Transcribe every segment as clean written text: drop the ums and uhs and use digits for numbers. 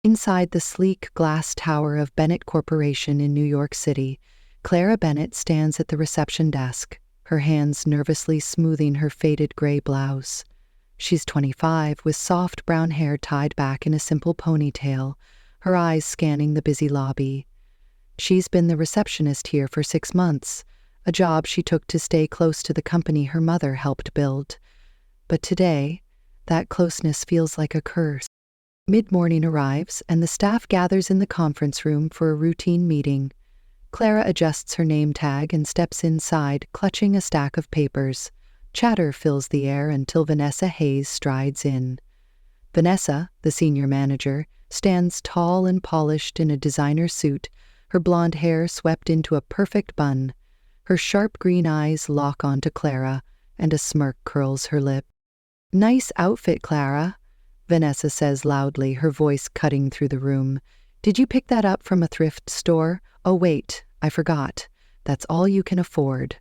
Inside the sleek glass tower of Bennett Corporation in New York City, Clara Bennett stands at the reception desk, her hands nervously smoothing her faded gray blouse. She's 25, with soft brown hair tied back in a simple ponytail, her eyes scanning the busy lobby. She's been the receptionist here for 6 months, a job she took to stay close to the company her mother helped build. But today, that closeness feels like a curse. Mid-morning arrives, and the staff gathers in the conference room for a routine meeting. Clara adjusts her name tag and steps inside, clutching a stack of papers. Chatter fills the air until Vanessa Hayes strides in. Vanessa, the senior manager, stands tall and polished in a designer suit, her blonde hair swept into a perfect bun. Her sharp green eyes lock onto Clara, and a smirk curls her lip. "Nice outfit, Clara," Vanessa says loudly, her voice cutting through the room. "Did you pick that up from a thrift store? Oh wait, I forgot. That's all you can afford."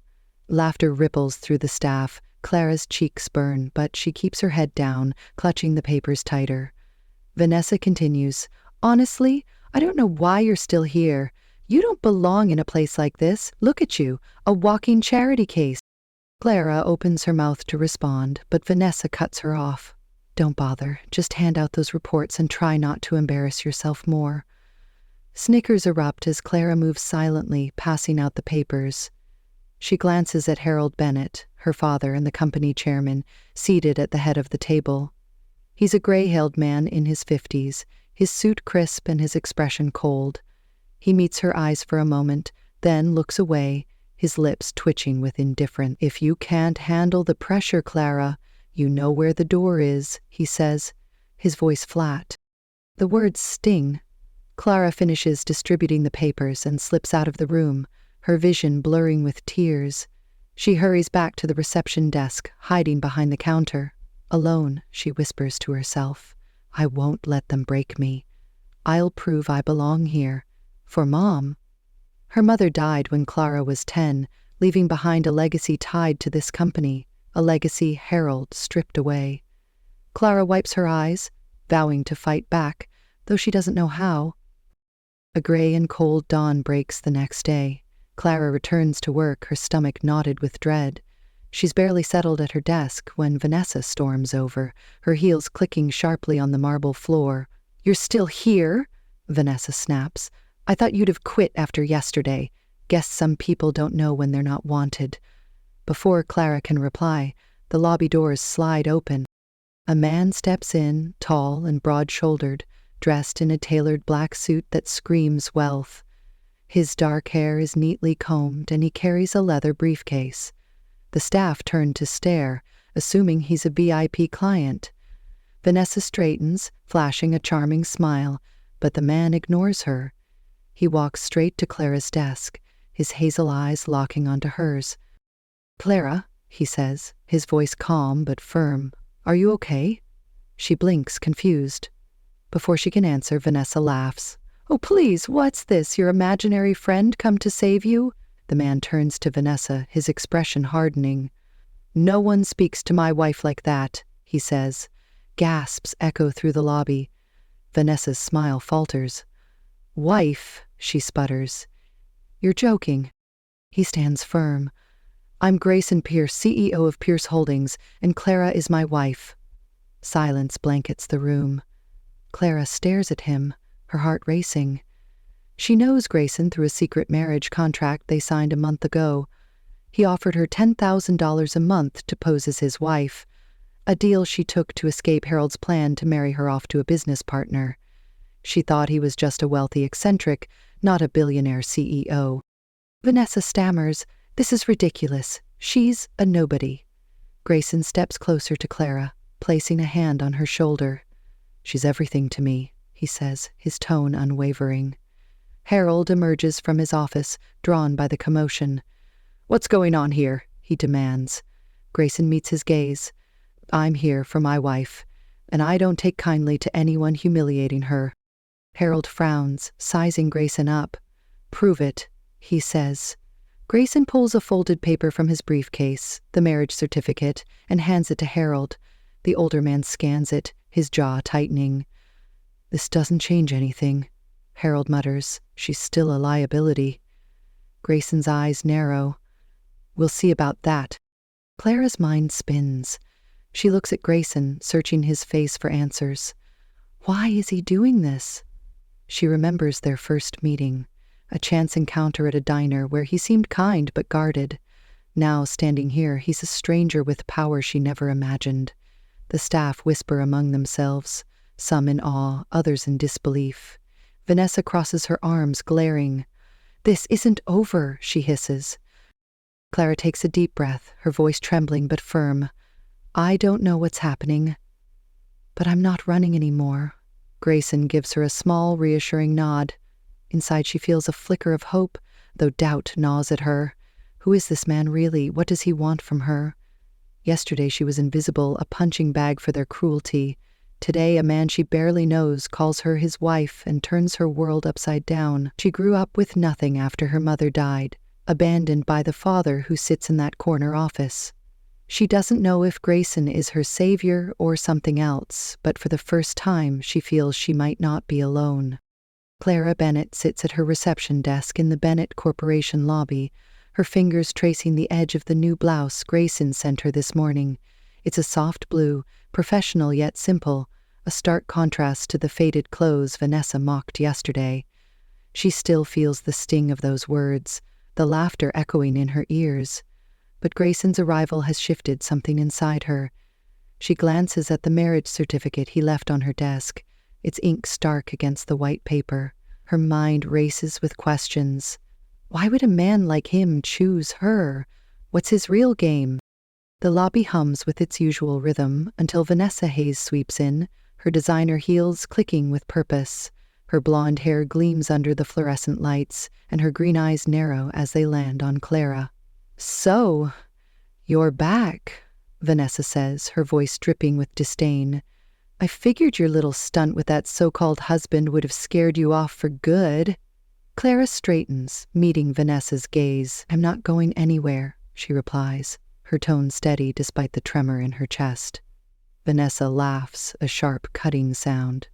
Laughter ripples through the staff. Clara's cheeks burn, but she keeps her head down, clutching the papers tighter. Vanessa continues, "Honestly, I don't know why you're still here. You don't belong in a place like this. Look at you, a walking charity case." Clara opens her mouth to respond, but Vanessa cuts her off. "Don't bother. Just hand out those reports and try not to embarrass yourself more." Snickers erupt as Clara moves silently, passing out the papers. She glances at Harold Bennett, her father and the company chairman, seated at the head of the table. He's a gray-haired man in his 50s, his suit crisp and his expression cold. He meets her eyes for a moment, then looks away, his lips twitching with indifference. "If you can't handle the pressure, Clara, you know where the door is," he says, his voice flat. The words sting. Clara finishes distributing the papers and slips out of the room, her vision blurring with tears. She hurries back to the reception desk, hiding behind the counter. Alone, she whispers to herself, "I won't let them break me. I'll prove I belong here. For Mom." Her mother died when Clara was 10, leaving behind a legacy tied to this company, a legacy Harold stripped away. Clara wipes her eyes, vowing to fight back, though she doesn't know how. A gray and cold dawn breaks the next day. Clara returns to work, her stomach knotted with dread. She's barely settled at her desk when Vanessa storms over, her heels clicking sharply on the marble floor. "You're still here?" Vanessa snaps. "I thought you'd have quit after yesterday. Guess some people don't know when they're not wanted." Before Clara can reply, the lobby doors slide open. A man steps in, tall and broad-shouldered, dressed in a tailored black suit that screams wealth. His dark hair is neatly combed, and he carries a leather briefcase. The staff turn to stare, assuming he's a VIP client. Vanessa straightens, flashing a charming smile, but the man ignores her. He walks straight to Clara's desk, his hazel eyes locking onto hers. "Clara," he says, his voice calm but firm, "are you okay?" She blinks, confused. Before she can answer, Vanessa laughs. "Oh, please, what's this? Your imaginary friend come to save you?" The man turns to Vanessa, his expression hardening. "No one speaks to my wife like that," he says. Gasps echo through the lobby. Vanessa's smile falters. "Wife," she sputters. "You're joking." He stands firm. "I'm Grayson Pierce, CEO of Pierce Holdings, and Clara is my wife." Silence blankets the room. Clara stares at him, her heart racing. She knows Grayson through a secret marriage contract they signed a month ago. He offered her $10,000 a month to pose as his wife, a deal she took to escape Harold's plan to marry her off to a business partner. She thought he was just a wealthy eccentric, not a billionaire CEO. Vanessa stammers, "This is ridiculous. She's a nobody." Grayson steps closer to Clara, placing a hand on her shoulder. "She's everything to me," he says, his tone unwavering. Harold emerges from his office, drawn by the commotion. "What's going on here?" he demands. Grayson meets his gaze. "I'm here for my wife, and I don't take kindly to anyone humiliating her." Harold frowns, sizing Grayson up. "Prove it," he says. Grayson pulls a folded paper from his briefcase, the marriage certificate, and hands it to Harold. The older man scans it, his jaw tightening. This doesn't change anything, Harold mutters. She's still a liability. Grayson's eyes narrow. We'll see about that. Clara's mind spins. She looks at Grayson, searching his face for answers. Why is he doing this? She remembers their first meeting, a chance encounter at a diner where he seemed kind but guarded. Now, standing here, he's a stranger with power she never imagined. The staff whisper among themselves, some in awe, others in disbelief. Vanessa crosses her arms, glaring. This isn't over, she hisses. Clara takes a deep breath, her voice trembling but firm. I don't know what's happening, but I'm not running anymore. Grayson gives her a small, reassuring nod. Inside she feels a flicker of hope, though doubt gnaws at her. Who is this man really? What does he want from her? Yesterday she was invisible, a punching bag for their cruelty. Today a man she barely knows calls her his wife and turns her world upside down. She grew up with nothing after her mother died, abandoned by the father who sits in that corner office. She doesn't know if Grayson is her savior or something else, but for the first time she feels she might not be alone. Clara Bennett sits at her reception desk in the Bennett Corporation lobby, her fingers tracing the edge of the new blouse Grayson sent her this morning. It's a soft blue, professional yet simple, a stark contrast to the faded clothes Vanessa mocked yesterday. She still feels the sting of those words, the laughter echoing in her ears. But Grayson's arrival has shifted something inside her. She glances at the marriage certificate he left on her desk, its ink stark against the white paper. Her mind races with questions. Why would a man like him choose her? What's his real game? The lobby hums with its usual rhythm until Vanessa Hayes sweeps in, her designer heels clicking with purpose. Her blonde hair gleams under the fluorescent lights, and her green eyes narrow as they land on Clara. So, you're back, Vanessa says, her voice dripping with disdain. I figured your little stunt with that so-called husband would have scared you off for good. Clara straightens, meeting Vanessa's gaze. I'm not going anywhere, she replies, her tone steady despite the tremor in her chest. Vanessa laughs, a sharp, cutting sound.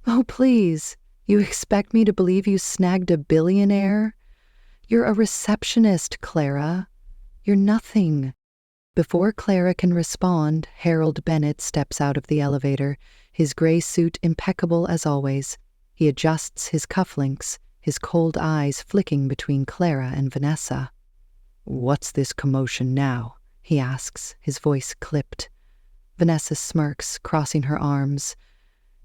Oh, please, you expect me to believe you snagged a billionaire? You're a receptionist, Clara. You're nothing. Before Clara can respond, Harold Bennett steps out of the elevator, his gray suit impeccable as always. He adjusts his cufflinks, his cold eyes flicking between Clara and Vanessa. What's this commotion now? He asks, his voice clipped. Vanessa smirks, crossing her arms.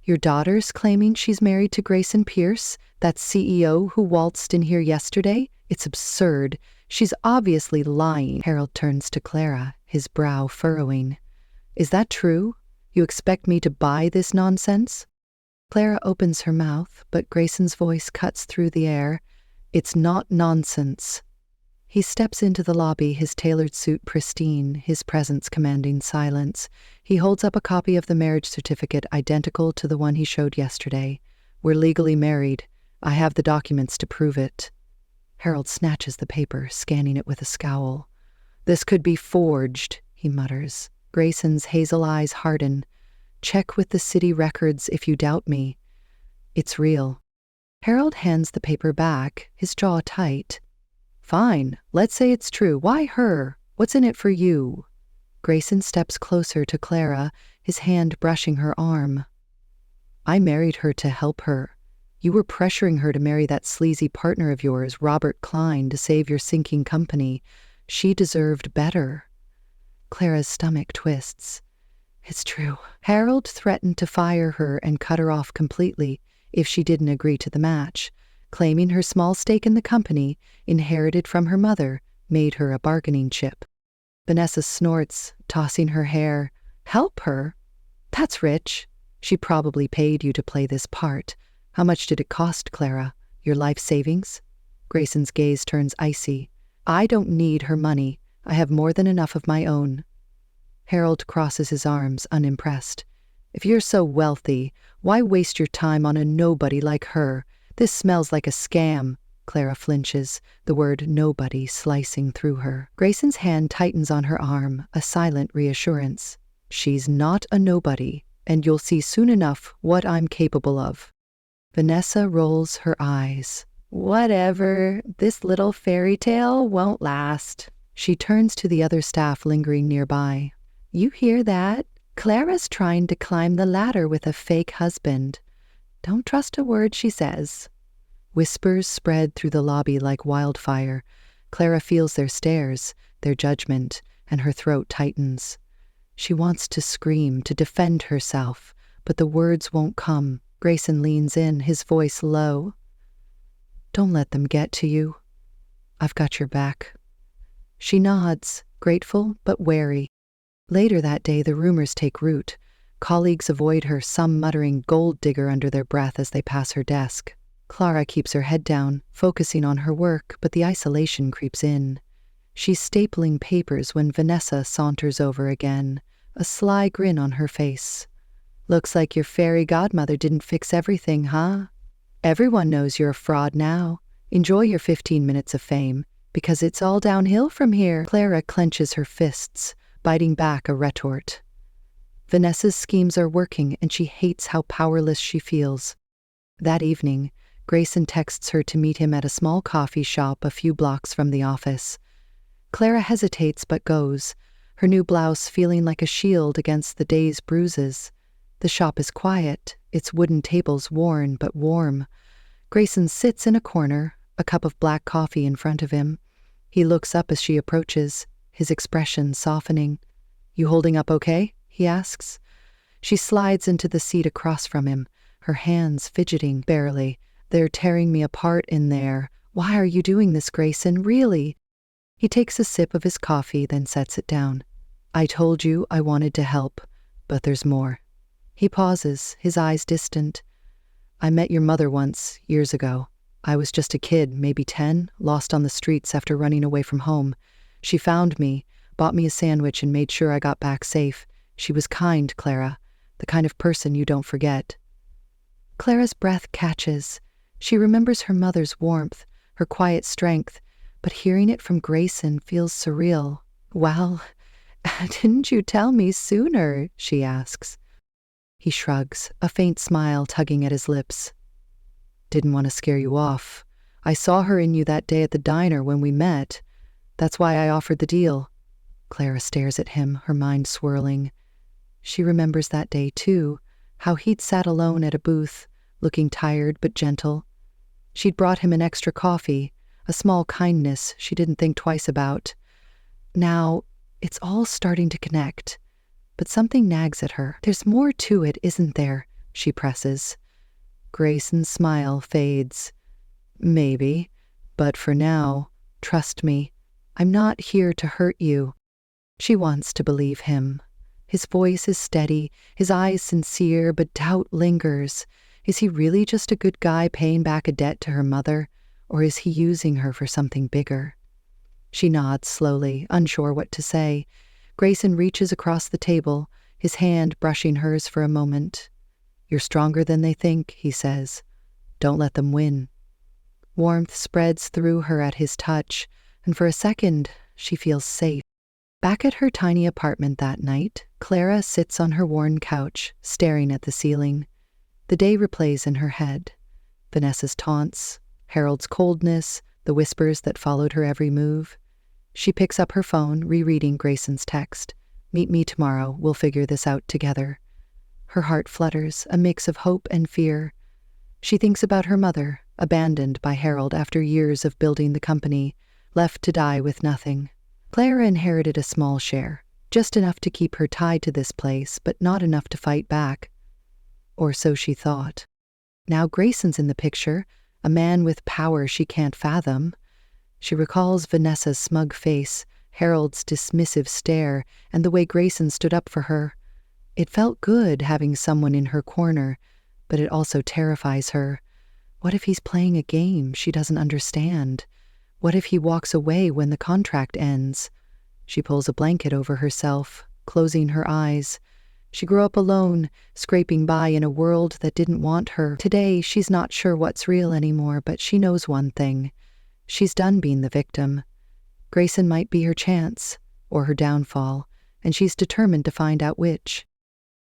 Your daughter's claiming she's married to Grayson Pierce, that CEO who waltzed in here yesterday? It's absurd. She's obviously lying. Harold turns to Clara, his brow furrowing. Is that true? You expect me to buy this nonsense? Clara opens her mouth, but Grayson's voice cuts through the air. It's not nonsense. He steps into the lobby, his tailored suit pristine, his presence commanding silence. He holds up a copy of the marriage certificate identical to the one he showed yesterday. We're legally married. I have the documents to prove it. Harold snatches the paper, scanning it with a scowl. This could be forged, he mutters. Grayson's hazel eyes harden. Check with the city records if you doubt me. It's real. Harold hands the paper back, his jaw tight. Fine, let's say it's true. Why her? What's in it for you? Grayson steps closer to Clara, his hand brushing her arm. I married her to help her. You were pressuring her to marry that sleazy partner of yours, Robert Klein, to save your sinking company. She deserved better. Clara's stomach twists. It's true. Harold threatened to fire her and cut her off completely if she didn't agree to the match, claiming her small stake in the company, inherited from her mother, made her a bargaining chip. Vanessa snorts, tossing her hair. Help her? That's rich. She probably paid you to play this part. How much did it cost, Clara? Your life savings? Grayson's gaze turns icy. I don't need her money. I have more than enough of my own. Harold crosses his arms, unimpressed. If you're so wealthy, why waste your time on a nobody like her? This smells like a scam. Clara flinches, the word nobody slicing through her. Grayson's hand tightens on her arm, a silent reassurance. She's not a nobody, and you'll see soon enough what I'm capable of. Vanessa rolls her eyes. Whatever, this little fairy tale won't last. She turns to the other staff lingering nearby. You hear that? Clara's trying to climb the ladder with a fake husband. Don't trust a word she says. Whispers spread through the lobby like wildfire. Clara feels their stares, their judgment, and her throat tightens. She wants to scream, to defend herself, but the words won't come. Grayson leans in, his voice low. Don't let them get to you. I've got your back. She nods, grateful but wary. Later that day, the rumors take root. Colleagues avoid her, some muttering gold digger under their breath as they pass her desk. Clara keeps her head down, focusing on her work, but the isolation creeps in. She's stapling papers when Vanessa saunters over again, a sly grin on her face. Looks like your fairy godmother didn't fix everything, huh? Everyone knows you're a fraud now. Enjoy your 15 minutes of fame, because it's all downhill from here. Clara clenches her fists, biting back a retort. Vanessa's schemes are working, and she hates how powerless she feels. That evening, Grayson texts her to meet him at a small coffee shop a few blocks from the office. Clara hesitates but goes, her new blouse feeling like a shield against the day's bruises. The shop is quiet, its wooden tables worn but warm. Grayson sits in a corner, a cup of black coffee in front of him. He looks up as she approaches, his expression softening. You holding up okay? He asks. She slides into the seat across from him, her hands fidgeting barely. They're tearing me apart in there. Why are you doing this, Grayson? Really? He takes a sip of his coffee, then sets it down. I told you I wanted to help, but there's more. He pauses, his eyes distant. I met your mother once, years ago. I was just a kid, maybe 10, lost on the streets after running away from home. She found me, bought me a sandwich, and made sure I got back safe. She was kind, Clara, the kind of person you don't forget. Clara's breath catches. She remembers her mother's warmth, her quiet strength, but hearing it from Grayson feels surreal. Well, didn't you tell me sooner? She asks. He shrugs, a faint smile tugging at his lips. Didn't want to scare you off. I saw her in you that day at the diner when we met. That's why I offered the deal. Clara stares at him, her mind swirling. She remembers that day, too, how he'd sat alone at a booth, looking tired but gentle. She'd brought him an extra coffee, a small kindness she didn't think twice about. Now, it's all starting to connect. But something nags at her. There's more to it, isn't there? She presses. Grayson's smile fades. Maybe, but for now, trust me, I'm not here to hurt you. She wants to believe him. His voice is steady, his eyes sincere, but doubt lingers. Is he really just a good guy paying back a debt to her mother, or is he using her for something bigger? She nods slowly, unsure what to say. Grayson reaches across the table, his hand brushing hers for a moment. You're stronger than they think, he says. Don't let them win. Warmth spreads through her at his touch, and for a second, she feels safe. Back at her tiny apartment that night, Clara sits on her worn couch, staring at the ceiling. The day replays in her head. Vanessa's taunts, Harold's coldness, the whispers that followed her every move. She picks up her phone, rereading Grayson's text. Meet me tomorrow, we'll figure this out together. Her heart flutters, a mix of hope and fear. She thinks about her mother, abandoned by Harold after years of building the company, left to die with nothing. Clara inherited a small share, just enough to keep her tied to this place, but not enough to fight back. Or so she thought. Now Grayson's in the picture, a man with power she can't fathom. She recalls Vanessa's smug face, Harold's dismissive stare, and the way Grayson stood up for her. It felt good having someone in her corner, but it also terrifies her. What if he's playing a game she doesn't understand? What if he walks away when the contract ends? She pulls a blanket over herself, closing her eyes. She grew up alone, scraping by in a world that didn't want her. Today, she's not sure what's real anymore, but she knows one thing. She's done being the victim. Grayson might be her chance, or her downfall, and she's determined to find out which.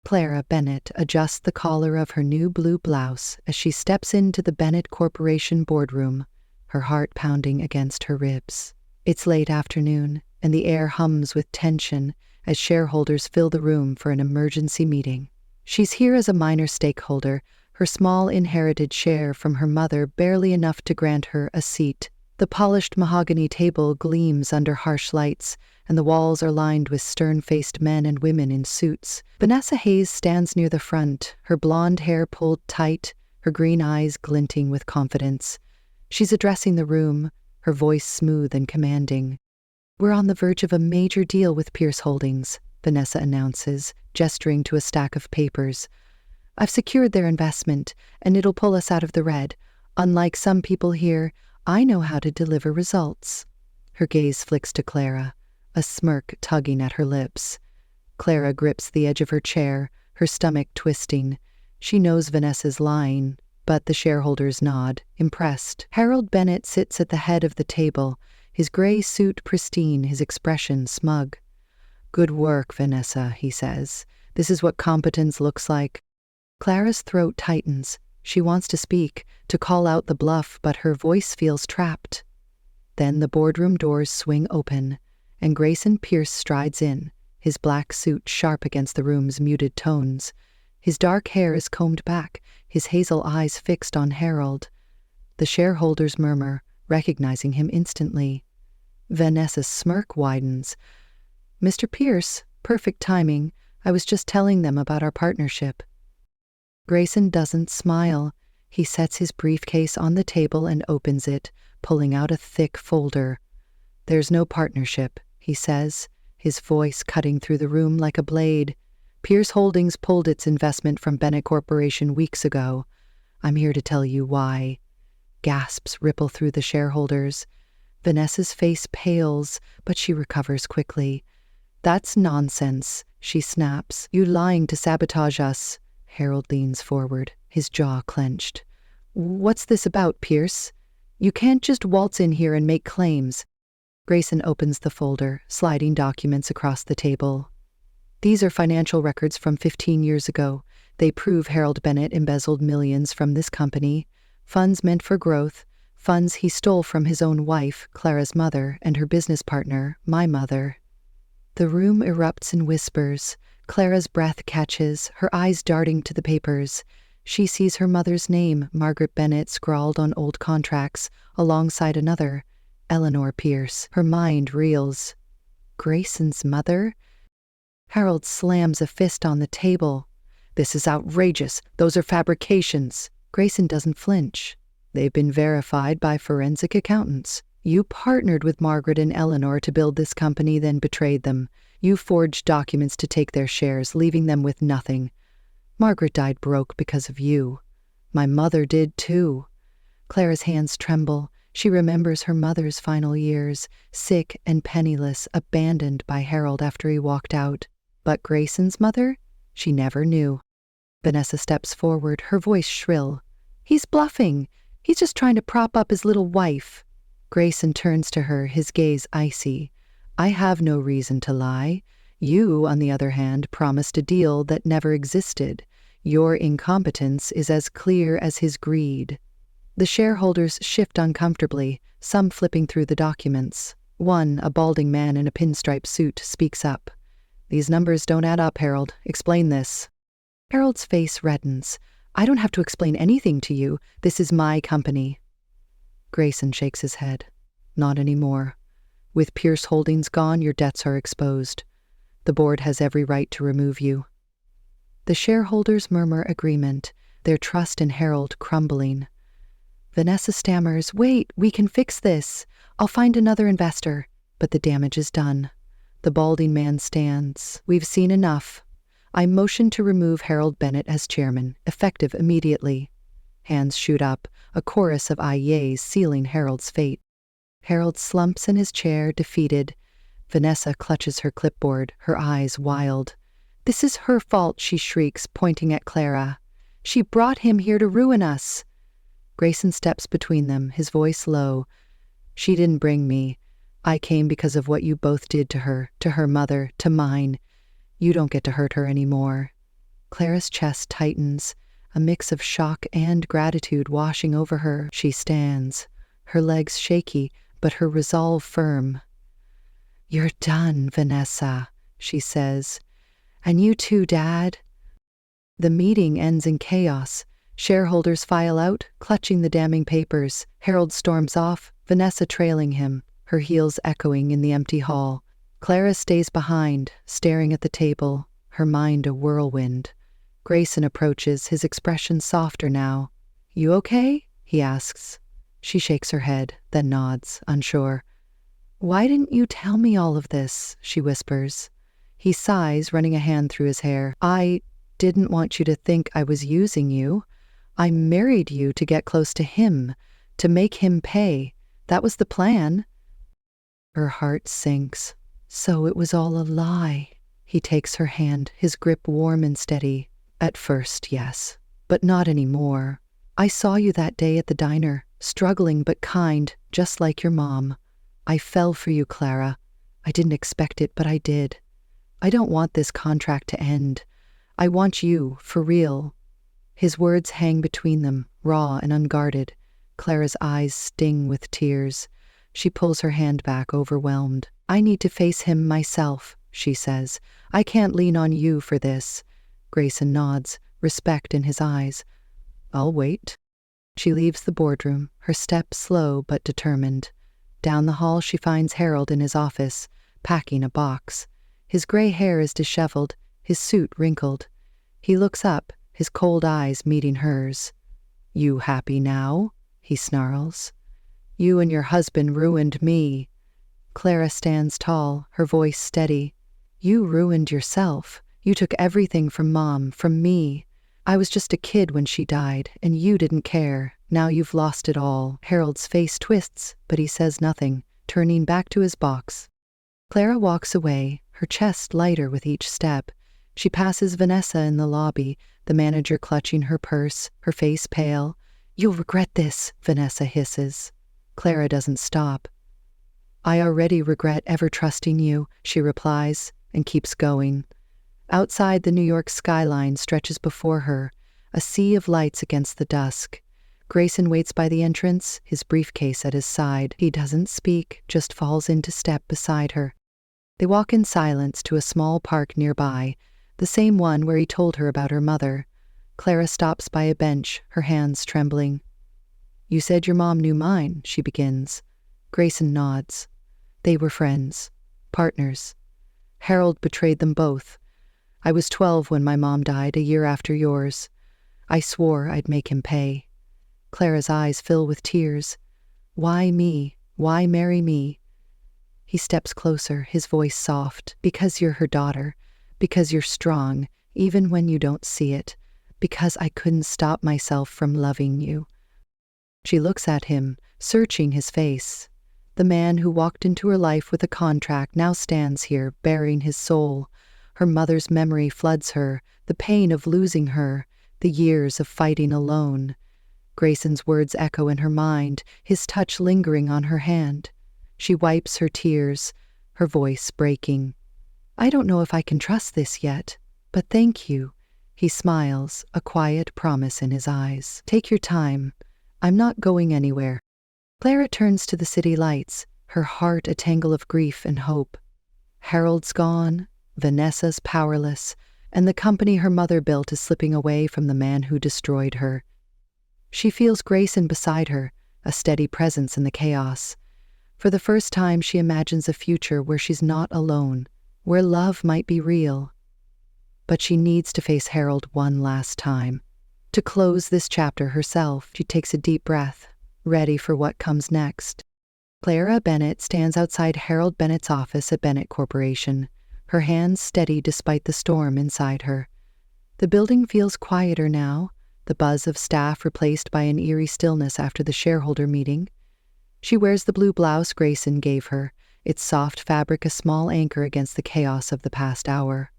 Clara Bennett adjusts the collar of her new blue blouse as she steps into the Bennett Corporation boardroom, her heart pounding against her ribs. It's late afternoon, and the air hums with tension as shareholders fill the room for an emergency meeting. She's here as a minor stakeholder, her small inherited share from her mother barely enough to grant her a seat. The polished mahogany table gleams under harsh lights, and the walls are lined with stern-faced men and women in suits. Vanessa Hayes stands near the front, her blonde hair pulled tight, her green eyes glinting with confidence. She's addressing the room, her voice smooth and commanding. "We're on the verge of a major deal with Pierce Holdings," Vanessa announces, gesturing to a stack of papers. "I've secured their investment, and it'll pull us out of the red. Unlike some people here, I know how to deliver results." Her gaze flicks to Clara, a smirk tugging at her lips. Clara grips the edge of her chair, her stomach twisting. She knows Vanessa's lying, but the shareholders nod, impressed. Harold Bennett sits at the head of the table, his gray suit pristine, his expression smug. "Good work, Vanessa," he says. "This is what competence looks like." Clara's throat tightens. She wants to speak, to call out the bluff, but her voice feels trapped. Then the boardroom doors swing open, and Grayson Pierce strides in, his black suit sharp against the room's muted tones. His dark hair is combed back, his hazel eyes fixed on Harold. The shareholders murmur, recognizing him instantly. Vanessa's smirk widens. "Mr. Pierce, perfect timing. I was just telling them about our partnership." Grayson doesn't smile. He sets his briefcase on the table and opens it, pulling out a thick folder. "There's no partnership," he says, his voice cutting through the room like a blade. "Pierce Holdings pulled its investment from Bennett Corporation weeks ago. I'm here to tell you why." Gasps ripple through the shareholders. Vanessa's face pales, but she recovers quickly. "That's nonsense," she snaps. "You lying to sabotage us." Harold leans forward, his jaw clenched. "What's this about, Pierce? You can't just waltz in here and make claims." Grayson opens the folder, sliding documents across the table. "These are financial records from 15 years ago. They prove Harold Bennett embezzled millions from this company, funds meant for growth, funds he stole from his own wife, Clara's mother, and her business partner, my mother." The room erupts in whispers. Clara's breath catches, her eyes darting to the papers. She sees her mother's name, Margaret Bennett, scrawled on old contracts, alongside another, Eleanor Pierce. Her mind reels. Grayson's mother? Harold slams a fist on the table. "This is outrageous. Those are fabrications." Grayson doesn't flinch. "They've been verified by forensic accountants. You partnered with Margaret and Eleanor to build this company, then betrayed them. You forged documents to take their shares, leaving them with nothing. Margaret died broke because of you. My mother did too." Clara's hands tremble. She remembers her mother's final years, sick and penniless, abandoned by Harold after he walked out. But Grayson's mother? She never knew. Vanessa steps forward, her voice shrill. "He's bluffing. He's just trying to prop up his little wife." Grayson turns to her, his gaze icy. "I have no reason to lie. You, on the other hand, promised a deal that never existed. Your incompetence is as clear as his greed." The shareholders shift uncomfortably, some flipping through the documents. One, a balding man in a pinstripe suit, speaks up. "These numbers don't add up, Harold. Explain this." Harold's face reddens. "I don't have to explain anything to you. This is my company." Grayson shakes his head. "Not anymore. With Pierce Holdings gone, your debts are exposed. The board has every right to remove you." The shareholders murmur agreement, their trust in Harold crumbling. Vanessa stammers, "Wait, we can fix this. I'll find another investor." But the damage is done. The balding man stands. "We've seen enough. I motion to remove Harold Bennett as chairman, effective immediately." Hands shoot up, a chorus of aye-yays sealing Harold's fate. Harold slumps in his chair, defeated. Vanessa clutches her clipboard, her eyes wild. "This is her fault," she shrieks, pointing at Clara. "She brought him here to ruin us." Grayson steps between them, his voice low. "She didn't bring me. I came because of what you both did to her mother, to mine. You don't get to hurt her anymore." Clara's chest tightens, a mix of shock and gratitude washing over her. She stands, her legs shaky, but her resolve firm. "You're done, Vanessa," she says. "And you too, Dad." The meeting ends in chaos. Shareholders file out, clutching the damning papers. Harold storms off, Vanessa trailing him, her heels echoing in the empty hall. Clara stays behind, staring at the table, her mind a whirlwind. Grayson approaches, his expression softer now. "You okay?" he asks. She shakes her head, then nods, unsure. "Why didn't you tell me all of this?" she whispers. He sighs, running a hand through his hair. "I didn't want you to think I was using you. I married you to get close to him, to make him pay. That was the plan." Her heart sinks. So it was all a lie. He takes her hand, his grip warm and steady. "At first, yes, but not anymore. I saw you that day at the diner, struggling but kind, just like your mom. I fell for you, Clara. I didn't expect it, but I did. I don't want this contract to end. I want you, for real." His words hang between them, raw and unguarded. Clara's eyes sting with tears. She pulls her hand back, overwhelmed. "I need to face him myself," she says. "I can't lean on you for this." Grayson nods, respect in his eyes. "I'll wait." She leaves the boardroom, her step slow but determined. Down the hall she finds Harold in his office, packing a box. His gray hair is disheveled, his suit wrinkled. He looks up, his cold eyes meeting hers. "You happy now?" he snarls. "You and your husband ruined me." Clara stands tall, her voice steady. "You ruined yourself. You took everything from Mom, from me. I was just a kid when she died, and you didn't care. Now you've lost it all." Harold's face twists, but he says nothing, turning back to his box. Clara walks away, her chest lighter with each step. She passes Vanessa in the lobby, the manager clutching her purse, her face pale. "You'll regret this," Vanessa hisses. Clara doesn't stop. "I already regret ever trusting you," she replies, and keeps going. Outside, the New York skyline stretches before her, a sea of lights against the dusk. Grayson waits by the entrance, his briefcase at his side. He doesn't speak, just falls into step beside her. They walk in silence to a small park nearby, the same one where he told her about her mother. Clara stops by a bench, her hands trembling. "You said your mom knew mine," she begins. Grayson nods. "They were friends, partners. Harold betrayed them both. I was 12 when my mom died, a year after yours. I swore I'd make him pay." Clara's eyes fill with tears. "Why me? Why marry me?" He steps closer, his voice soft. "Because you're her daughter. Because you're strong, even when you don't see it. Because I couldn't stop myself from loving you." She looks at him, searching his face. The man who walked into her life with a contract now stands here, bearing his soul. Her mother's memory floods her, the pain of losing her, the years of fighting alone. Grayson's words echo in her mind, his touch lingering on her hand. She wipes her tears, her voice breaking. "I don't know if I can trust this yet, but thank you." He smiles, a quiet promise in his eyes. "Take your time. I'm not going anywhere." Clara turns to the city lights, her heart a tangle of grief and hope. Harold's gone, Vanessa's powerless, and the company her mother built is slipping away from the man who destroyed her. She feels Grayson beside her, a steady presence in the chaos. For the first time, she imagines a future where she's not alone, where love might be real. But she needs to face Harold one last time. To close this chapter herself, she takes a deep breath, ready for what comes next. Clara Bennett stands outside Harold Bennett's office at Bennett Corporation, her hands steady despite the storm inside her. The building feels quieter now, the buzz of staff replaced by an eerie stillness after the shareholder meeting. She wears the blue blouse Grayson gave her, its soft fabric a small anchor against the chaos of the past hour.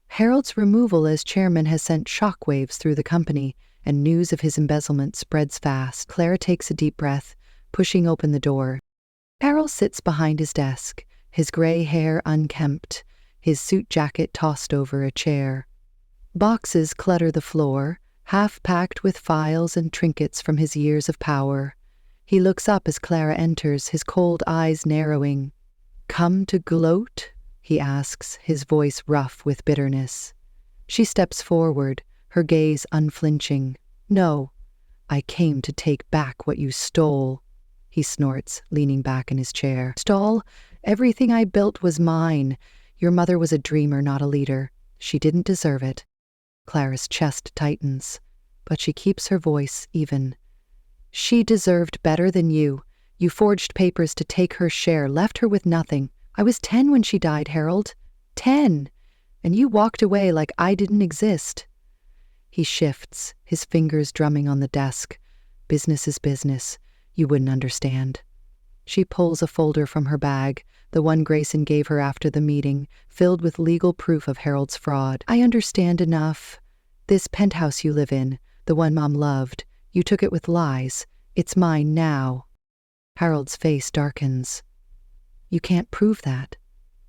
Harold's removal as chairman has sent shockwaves through the company, and news of his embezzlement spreads fast. Clara takes a deep breath, pushing open the door. Harold sits behind his desk, his gray hair unkempt, his suit jacket tossed over a chair. Boxes clutter the floor, half packed with files and trinkets from his years of power. He looks up as Clara enters, his cold eyes narrowing. "Come to gloat?" he asks, his voice rough with bitterness. She steps forward, her gaze unflinching. "No, I came to take back what you stole," he snorts, leaning back in his chair. "Stole? Everything I built was mine. Your mother was a dreamer, not a leader. She didn't deserve it." Clara's chest tightens, but she keeps her voice even. "She deserved better than you. You forged papers to take her share, left her with nothing. I was 10 when she died, Harold. 10! And you walked away like I didn't exist." He shifts, his fingers drumming on the desk. "Business is business. You wouldn't understand." She pulls a folder from her bag, the one Grayson gave her after the meeting, filled with legal proof of Harold's fraud. "I understand enough. This penthouse you live in, the one Mom loved, you took it with lies. It's mine now." Harold's face darkens. "You can't prove that."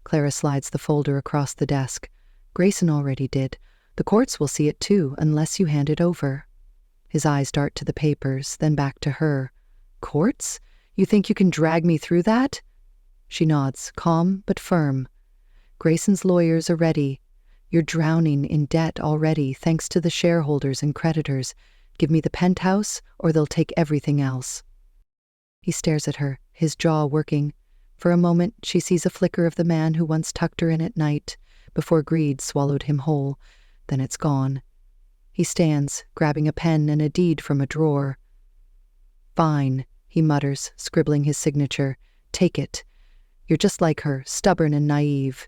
Clara slides the folder across the desk. "Grayson already did. The courts will see it too, unless you hand it over." His eyes dart to the papers, then back to her. "Courts? You think you can drag me through that?" She nods, calm but firm. "Grayson's lawyers are ready. You're drowning in debt already, thanks to the shareholders and creditors. Give me the penthouse, or they'll take everything else." He stares at her, his jaw working. For a moment, she sees a flicker of the man who once tucked her in at night, before greed swallowed him whole. Then it's gone. He stands, grabbing a pen and a deed from a drawer. "Fine," he mutters, scribbling his signature. "Take it. You're just like her, stubborn and naive."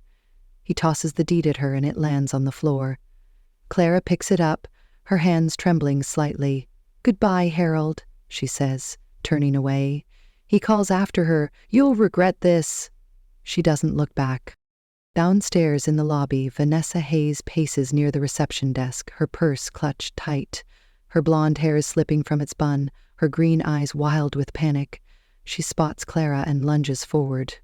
He tosses the deed at her and it lands on the floor. Clara picks it up, her hands trembling slightly. "Goodbye, Harold," she says, turning away. He calls after her, "You'll regret this." She doesn't look back. Downstairs in the lobby, Vanessa Hayes paces near the reception desk, her purse clutched tight. Her blonde hair is slipping from its bun, her green eyes wild with panic. She spots Clara and lunges forward.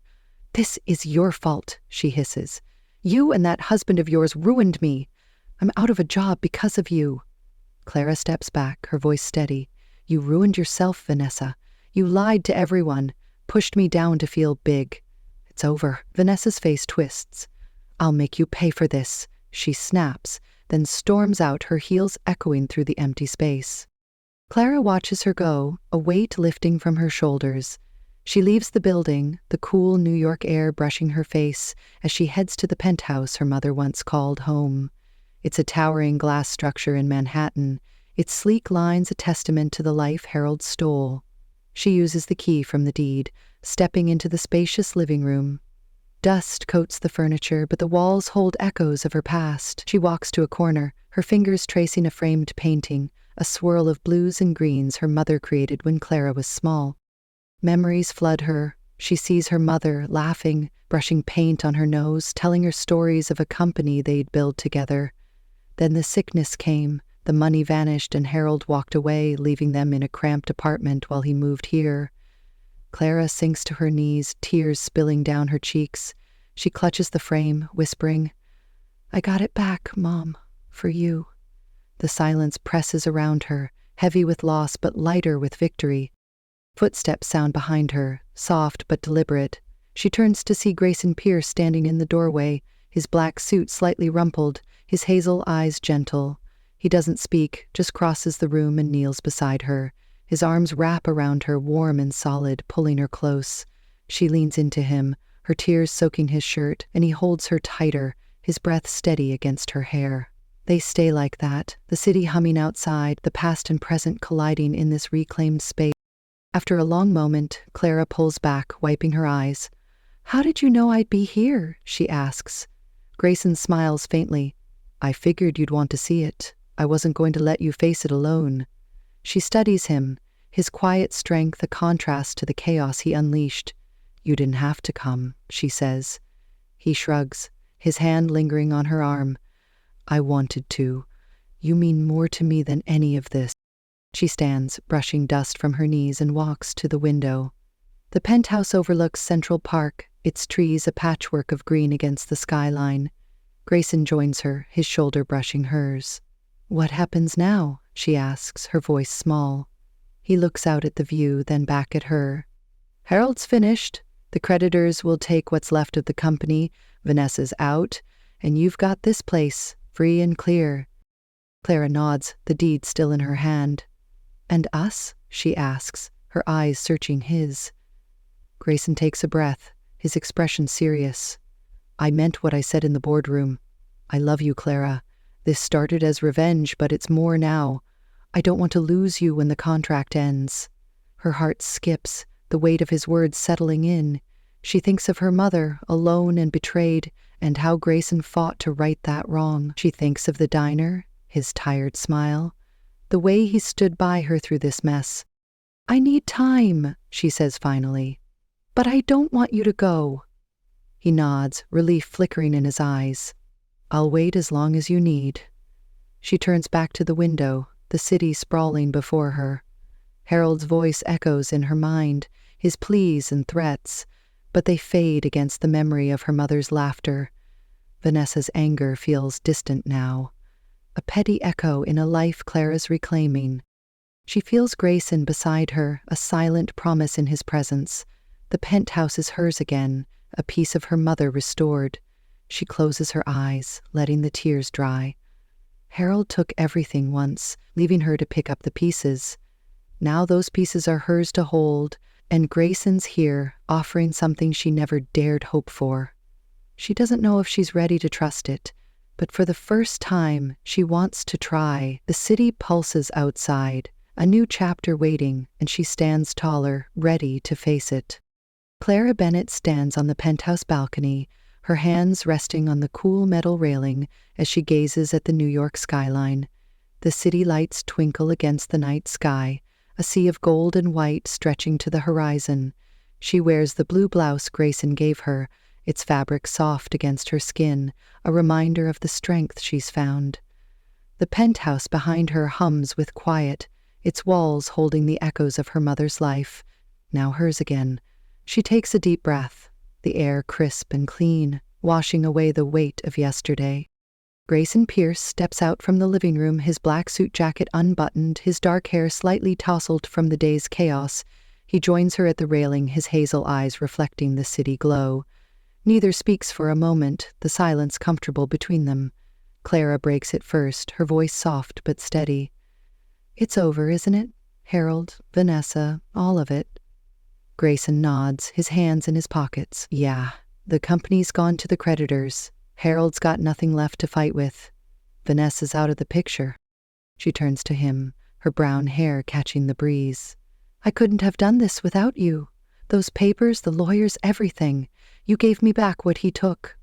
"This is your fault," she hisses. "You and that husband of yours ruined me. I'm out of a job because of you." Clara steps back, her voice steady. "You ruined yourself, Vanessa. You lied to everyone, pushed me down to feel big. It's over." Vanessa's face twists. "I'll make you pay for this," she snaps, then storms out, her heels echoing through the empty space. Clara watches her go, a weight lifting from her shoulders. She leaves the building, the cool New York air brushing her face, as she heads to the penthouse her mother once called home. It's a towering glass structure in Manhattan, its sleek lines a testament to the life Harold stole. She uses the key from the deed, stepping into the spacious living room. Dust coats the furniture, but the walls hold echoes of her past. She walks to a corner, her fingers tracing a framed painting, a swirl of blues and greens her mother created when Clara was small. Memories flood her. She sees her mother, laughing, brushing paint on her nose, telling her stories of a company they'd built together. Then the sickness came, the money vanished, and Harold walked away, leaving them in a cramped apartment while he moved here. Clara sinks to her knees, tears spilling down her cheeks. She clutches the frame, whispering, "I got it back, Mom, for you." The silence presses around her, heavy with loss but lighter with victory. Footsteps sound behind her, soft but deliberate. She turns to see Grayson Pierce standing in the doorway, his black suit slightly rumpled, his hazel eyes gentle. He doesn't speak, just crosses the room and kneels beside her. His arms wrap around her, warm and solid, pulling her close. She leans into him, her tears soaking his shirt, and he holds her tighter, his breath steady against her hair. They stay like that, the city humming outside, the past and present colliding in this reclaimed space. After a long moment, Clara pulls back, wiping her eyes. "How did you know I'd be here?" she asks. Grayson smiles faintly. "I figured you'd want to see it. I wasn't going to let you face it alone." She studies him, his quiet strength a contrast to the chaos he unleashed. "You didn't have to come," she says. He shrugs, his hand lingering on her arm. "I wanted to. You mean more to me than any of this." She stands, brushing dust from her knees, and walks to the window. The penthouse overlooks Central Park, its trees a patchwork of green against the skyline. Grayson joins her, his shoulder brushing hers. "What happens now?" she asks, her voice small. He looks out at the view, then back at her. "Harold's finished. The creditors will take what's left of the company. Vanessa's out. And you've got this place, free and clear." Clara nods, the deed still in her hand. "And us?" she asks, her eyes searching his. Grayson takes a breath, his expression serious. "I meant what I said in the boardroom. I love you, Clara. This started as revenge, but it's more now. I don't want to lose you when the contract ends." Her heart skips, the weight of his words settling in. She thinks of her mother, alone and betrayed, and how Grayson fought to right that wrong. She thinks of the diner, his tired smile, the way he stood by her through this mess. "I need time," she says finally. "But I don't want you to go." He nods, relief flickering in his eyes. "I'll wait as long as you need." She turns back to the window, the city sprawling before her. Harold's voice echoes in her mind, his pleas and threats, but they fade against the memory of her mother's laughter. Vanessa's anger feels distant now, a petty echo in a life Clara's reclaiming. She feels Grayson beside her, a silent promise in his presence. The penthouse is hers again, a piece of her mother restored. She closes her eyes, letting the tears dry. Harold took everything once, leaving her to pick up the pieces. Now those pieces are hers to hold, and Grayson's here, offering something she never dared hope for. She doesn't know if she's ready to trust it, but for the first time, she wants to try. The city pulses outside, a new chapter waiting, and she stands taller, ready to face it. Clara Bennett stands on the penthouse balcony, her hands resting on the cool metal railing as she gazes at the New York skyline. The city lights twinkle against the night sky, a sea of gold and white stretching to the horizon. She wears the blue blouse Grayson gave her, its fabric soft against her skin, a reminder of the strength she's found. The penthouse behind her hums with quiet, its walls holding the echoes of her mother's life, now hers again. She takes a deep breath, the air crisp and clean, washing away the weight of yesterday. Grayson Pierce steps out from the living room, his black suit jacket unbuttoned, his dark hair slightly tousled from the day's chaos. He joins her at the railing, his hazel eyes reflecting the city glow. Neither speaks for a moment, the silence comfortable between them. Clara breaks it first, her voice soft but steady. "It's over, isn't it? Harold, Vanessa, all of it." Grayson nods, his hands in his pockets. "Yeah, the company's gone to the creditors. Harold's got nothing left to fight with. Vanessa's out of the picture." She turns to him, her brown hair catching the breeze. "I couldn't have done this without you. Those papers, the lawyers, everything. You gave me back what he took."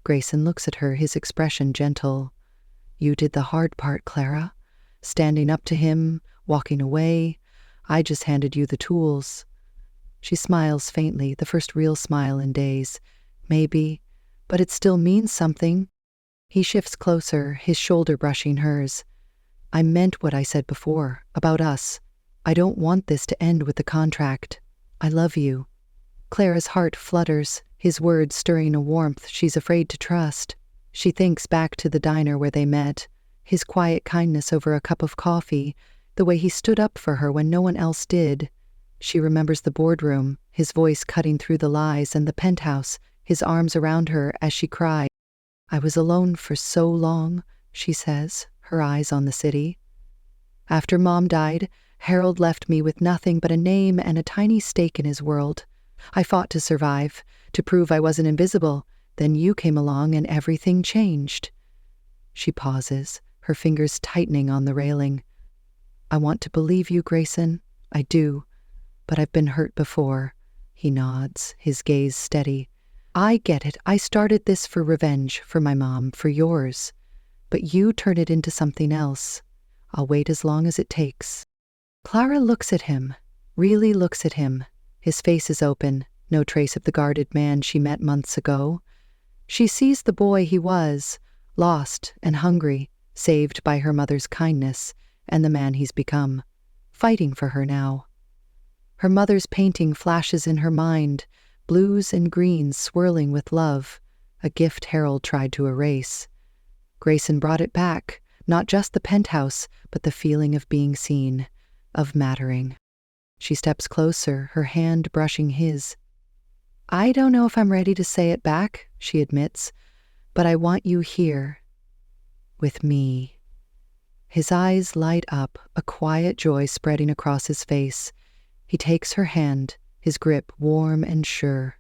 Grayson looks at her, his expression gentle. "You did the hard part, Clara. Standing up to him, walking away. I just handed you the tools." She smiles faintly, the first real smile in days. "Maybe, but it still means something." He shifts closer, his shoulder brushing hers. "I meant what I said before, about us. I don't want this to end with the contract. I love you." Clara's heart flutters, his words stirring a warmth she's afraid to trust. She thinks back to the diner where they met, his quiet kindness over a cup of coffee, the way he stood up for her when no one else did. She remembers the boardroom, his voice cutting through the lies, and the penthouse, his arms around her as she cried. "I was alone for so long," she says, her eyes on the city. "After Mom died, Harold left me with nothing but a name and a tiny stake in his world. I fought to survive, to prove I wasn't invisible. Then you came along and everything changed." She pauses, her fingers tightening on the railing. "I want to believe you, Grayson. I do. But I've been hurt before." He nods, his gaze steady. "I get it. I started this for revenge, for my mom, for yours. But you turn it into something else. I'll wait as long as it takes." Clara looks at him, really looks at him. His face is open, no trace of the guarded man she met months ago. She sees the boy he was, lost and hungry, saved by her mother's kindness, and the man he's become, fighting for her now. Her mother's painting flashes in her mind, blues and greens swirling with love, a gift Harold tried to erase. Grayson brought it back, not just the penthouse, but the feeling of being seen, of mattering. She steps closer, her hand brushing his. "I don't know if I'm ready to say it back," she admits, "but I want you here, with me." His eyes light up, a quiet joy spreading across his face. He takes her hand, his grip warm and sure.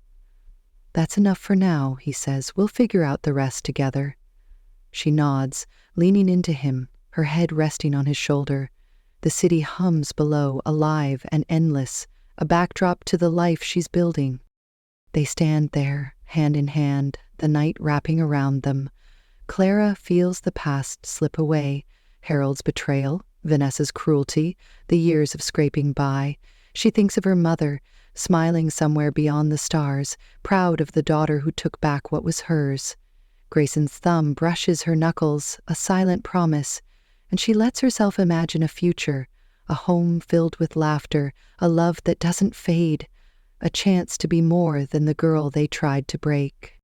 "That's enough for now," he says. "We'll figure out the rest together." She nods, leaning into him, her head resting on his shoulder. The city hums below, alive and endless, a backdrop to the life she's building. They stand there, hand in hand, the night wrapping around them. Clara feels the past slip away. Harold's betrayal, Vanessa's cruelty, the years of scraping by. She thinks of her mother, smiling somewhere beyond the stars, proud of the daughter who took back what was hers. Grayson's thumb brushes her knuckles, a silent promise, and she lets herself imagine a future, a home filled with laughter, a love that doesn't fade, a chance to be more than the girl they tried to break.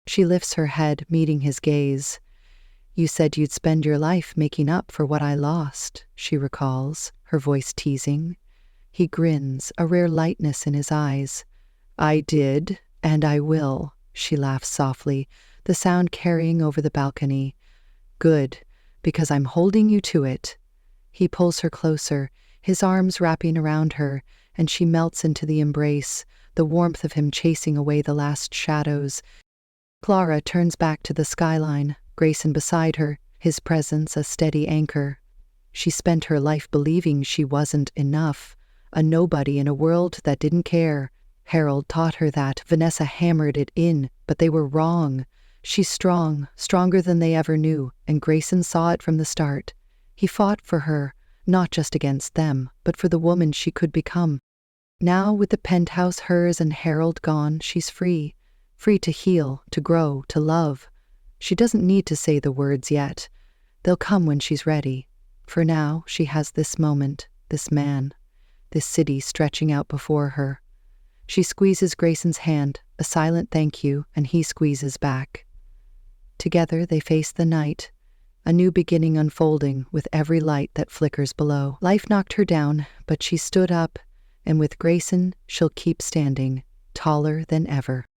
She lifts her head, meeting his gaze. "You said you'd spend your life making up for what I lost," she recalls, her voice teasing. He grins, a rare lightness in his eyes. "I did, and I will," she laughs softly, the sound carrying over the balcony. "Good, because I'm holding you to it." He pulls her closer, his arms wrapping around her, and she melts into the embrace, the warmth of him chasing away the last shadows. Clara turns back to the skyline, Grayson beside her, his presence a steady anchor. She spent her life believing she wasn't enough, a nobody in a world that didn't care. Harold taught her that, Vanessa hammered it in, but they were wrong. She's strong, stronger than they ever knew, and Grayson saw it from the start. He fought for her, not just against them, but for the woman she could become. Now, with the penthouse hers and Harold gone, she's free. Free to heal, to grow, to love. She doesn't need to say the words yet. They'll come when she's ready. For now, she has this moment, this man, this city stretching out before her. She squeezes Grayson's hand, a silent thank you, and he squeezes back. Together they face the night, a new beginning unfolding with every light that flickers below. Life knocked her down, but she stood up, and with Grayson, she'll keep standing, taller than ever.